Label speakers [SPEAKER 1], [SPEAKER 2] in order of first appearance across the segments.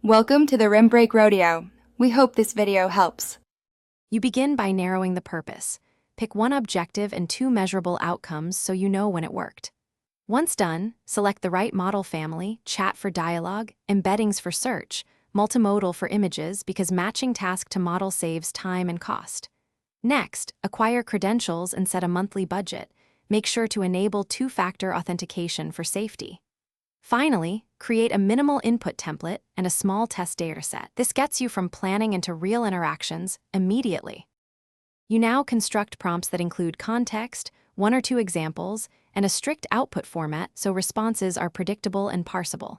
[SPEAKER 1] Welcome to the Rim Break Rodeo. We hope this video helps.
[SPEAKER 2] You begin by narrowing the purpose. Pick one objective and two measurable outcomes so you know when it worked. Once done, select the right model family, chat for dialogue, embeddings for search, multimodal for images because matching task to model saves time and cost. Next, acquire credentials and set a monthly budget. Make sure to enable two-factor authentication for safety. Finally, create a minimal input template and a small test dataset. This gets you from planning into real interactions immediately. You now construct prompts that include context, one or two examples, and a strict output format so responses are predictable and parsable.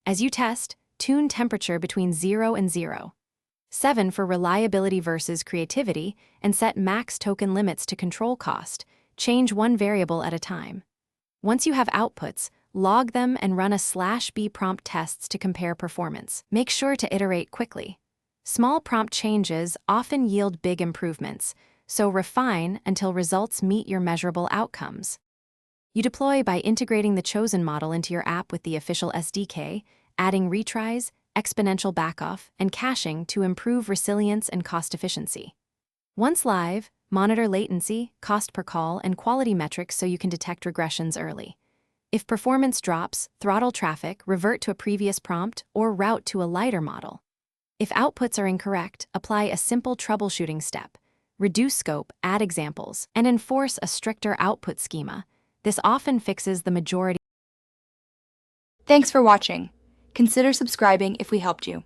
[SPEAKER 2] As you test, tune temperature between 0 and 0. 7 for reliability versus creativity, and set max token limits to control cost. Change one variable at a time. Once you have outputs, log them and run a /b prompt tests to compare performance. Make sure to iterate quickly. Small prompt changes often yield big improvements, so refine until results meet your measurable outcomes. You deploy by integrating the chosen model into your app with the official SDK, adding retries, exponential backoff, and caching to improve resilience and cost efficiency. Once live, monitor latency, cost per call, and quality metrics so you can detect regressions early. If performance drops, throttle traffic, revert to a previous prompt, or route to a lighter model. If outputs are incorrect, apply a simple troubleshooting step. Reduce scope, add examples, and enforce a stricter output schema. This often fixes the majority.
[SPEAKER 1] Thanks for watching. Consider subscribing if we helped you.